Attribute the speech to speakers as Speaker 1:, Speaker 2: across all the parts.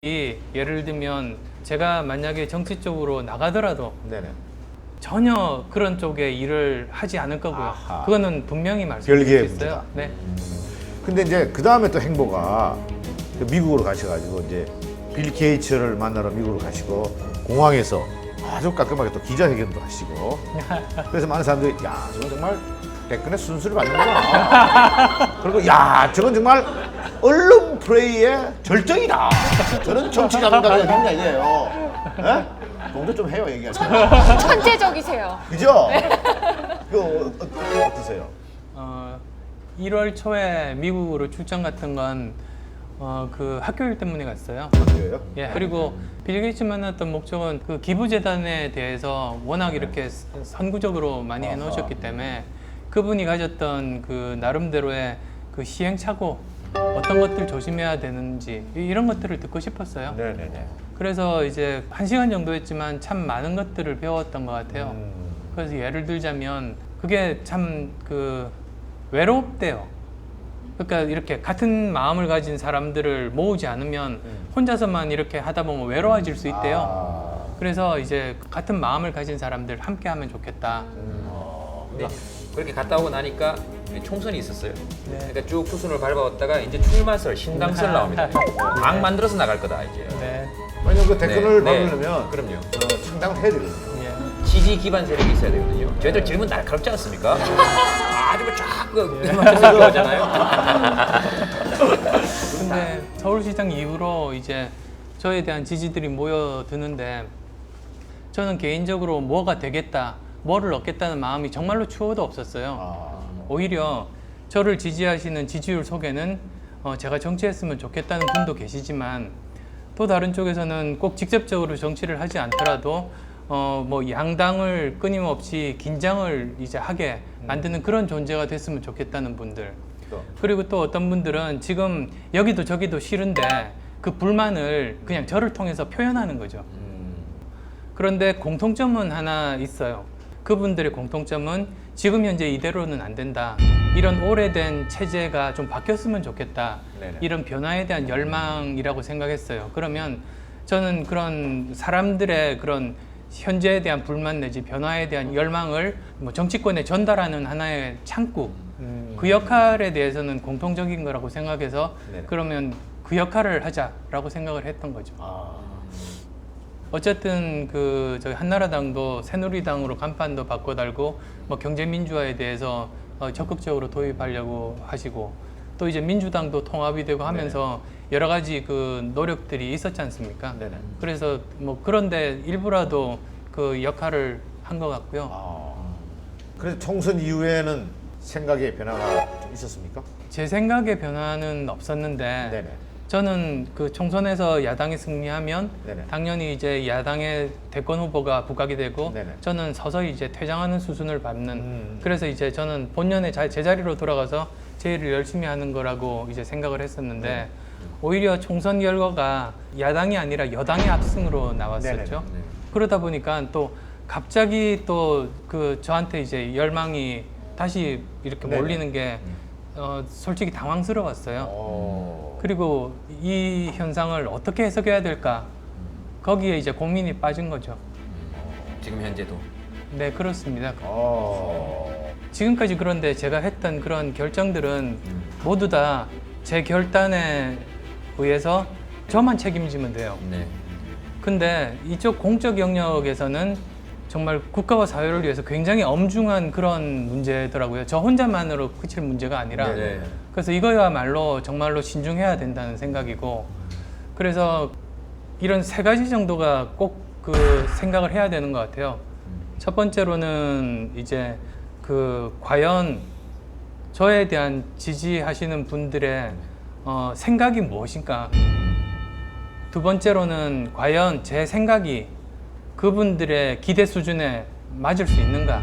Speaker 1: 예를 들면 제가 만약에 정치 쪽으로 나가더라도
Speaker 2: 네네.
Speaker 1: 전혀 그런 쪽에 일을 하지 않을 거고요.
Speaker 2: 아하.
Speaker 1: 그거는 분명히 말씀드릴
Speaker 2: 별개의
Speaker 1: 수 있어요.
Speaker 2: 문제다.
Speaker 1: 네.
Speaker 2: 근데 이제 그 다음에 또 행보가 그 미국으로 가셔가지고 이제 빌 게이츠를 만나러 미국으로 가시고 공항에서 아주 깔끔하게 또 기자회견도 하시고 그래서 많은 사람들이 야 저건 정말 백근의 순수를 받는구나. 그리고 야 저건 정말 언론 플레이의 절정이다. 저런 정치자 감각이 어딨냐 이게요. 예? 공도 좀 해요 얘기할 때.
Speaker 3: 천재적이세요.
Speaker 2: 그죠? 그 어떠세요?
Speaker 1: 1월 초에 미국으로 출장 같은 건 그 학교 일 때문에 갔어요.
Speaker 2: 어때요?
Speaker 1: 예, 그리고 빌 게이츠 만났던 목적은 그 기부재단에 대해서 워낙 이렇게 선구적으로 많이 해놓으셨기 때문에 그분이 가졌던 그 나름대로의 그 시행착오 어떤 것들 조심해야 되는지 이런 것들을 듣고 싶었어요.
Speaker 2: 네네네.
Speaker 1: 그래서 이제 1시간 정도 했지만 참 많은 것들을 배웠던 것 같아요. 그래서 예를 들자면 그게 참 그 외롭대요. 그러니까 이렇게 같은 마음을 가진 사람들을 모으지 않으면 혼자서만 이렇게 하다 보면 외로워질 수 있대요. 그래서 이제 같은 마음을 가진 사람들 함께 하면 좋겠다.
Speaker 4: 네. 그렇게 갔다 오고 나니까 총선이 있었어요.
Speaker 1: 네.
Speaker 4: 그러니까 쭉 투순을 밟아왔다가 이제 출마설, 신당설 나옵니다. 당 만들어서 나갈 거다 이제.
Speaker 1: 네.
Speaker 2: 왜냐면 그 댓글을
Speaker 4: 네.
Speaker 2: 밟으려면
Speaker 4: 그럼요.
Speaker 2: 창당을 해야 되거든요.
Speaker 1: 예.
Speaker 4: 지지 기반 세력이 있어야 되거든요. 저희들 질문 날카롭지 않습니까? 아주 쫙그 들어가잖아요.
Speaker 1: 근데 서울시장 이후로 이제 저에 대한 지지들이 모여드는데 저는 개인적으로 뭐가 되겠다, 뭐를 얻겠다는 마음이 정말로 추호도 없었어요. 오히려 저를 지지하시는 지지율 속에는 제가 정치했으면 좋겠다는 분도 계시지만 또 다른 쪽에서는 꼭 직접적으로 정치를 하지 않더라도 뭐 양당을 끊임없이 긴장을 이제 하게 만드는 그런 존재가 됐으면 좋겠다는 분들. 그리고 또 어떤 분들은 지금 여기도 저기도 싫은데 그 불만을 그냥 저를 통해서 표현하는 거죠. 그런데 공통점은 하나 있어요. 그분들의 공통점은 지금 현재 이대로는 안 된다. 이런 오래된 체제가 좀 바뀌었으면 좋겠다.
Speaker 2: 네네.
Speaker 1: 이런 변화에 대한 열망이라고 생각했어요. 그러면 저는 그런 사람들의 그런 현재에 대한 불만 내지 변화에 대한 열망을 뭐 정치권에 전달하는 하나의 창구, 그 역할에 대해서는 공통적인 거라고 생각해서
Speaker 2: 네네.
Speaker 1: 그러면 그 역할을 하자라고 생각을 했던 거죠. 어쨌든 그 저희 한나라당도 새누리당으로 간판도 바꿔달고 뭐 경제민주화에 대해서 적극적으로 도입하려고 하시고 또 이제 민주당도 통합이 되고 하면서 여러 가지 그 노력들이 있었지 않습니까?
Speaker 2: 네네.
Speaker 1: 그래서 뭐 그런데 일부라도 그 역할을 한 것 같고요.
Speaker 2: 그래서 총선 이후에는 생각의 변화가 좀 있었습니까?
Speaker 1: 제 생각의 변화는 없었는데
Speaker 2: 네네.
Speaker 1: 저는 그 총선에서 야당이 승리하면
Speaker 2: 네네.
Speaker 1: 당연히 이제 야당의 대권 후보가 부각이 되고
Speaker 2: 네네.
Speaker 1: 저는 서서히 이제 퇴장하는 수순을 밟는 그래서 이제 저는 본연의 제자리로 돌아가서 제 일을 열심히 하는 거라고 이제 생각을 했었는데 오히려 총선 결과가 야당이 아니라 여당의 압승으로 나왔었죠.
Speaker 2: 네네네.
Speaker 1: 그러다 보니까 또 갑자기 또 그 저한테 이제 열망이 다시 이렇게
Speaker 2: 네네.
Speaker 1: 몰리는 게 솔직히 당황스러웠어요.
Speaker 2: 오.
Speaker 1: 그리고 이 현상을 어떻게 해석해야 될까? 거기에 이제 고민이 빠진 거죠.
Speaker 4: 지금 현재도.
Speaker 1: 네, 그렇습니다.
Speaker 2: 어.
Speaker 1: 지금까지 그런데 제가 했던 그런 결정들은 모두 다 제 결단에 의해서 저만 책임지면 돼요.
Speaker 4: 네.
Speaker 1: 근데 이쪽 공적 영역에서는 정말 국가와 사회를 위해서 굉장히 엄중한 그런 문제더라고요. 저 혼자만으로 그칠 문제가 아니라.
Speaker 4: 네.
Speaker 1: 그래서 이거야말로 정말로 신중해야 된다는 생각이고 그래서 이런 세 가지 정도가 꼭 그 생각을 해야 되는 것 같아요. 첫 번째로는 이제 그 과연 저에 대한 지지하시는 분들의 생각이 무엇인가. 두 번째로는 과연 제 생각이 그분들의 기대 수준에 맞을 수 있는가.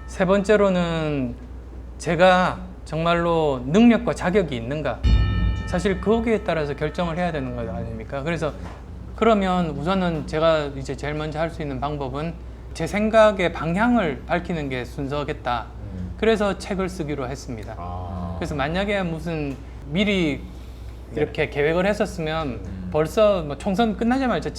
Speaker 1: 세 번째로는 제가 정말로 능력과 자격이 있는가. 사실 거기에 따라서 결정을 해야 되는 것 아닙니까? 그래서 그러면 우선은 제가 이제 제일 먼저 할 수 있는 방법은 제 생각의 방향을 밝히는 게 순서겠다. 그래서 책을 쓰기로 했습니다. 그래서 만약에 무슨 미리 이렇게 계획을 했었으면 벌써 뭐 총선 끝나자마자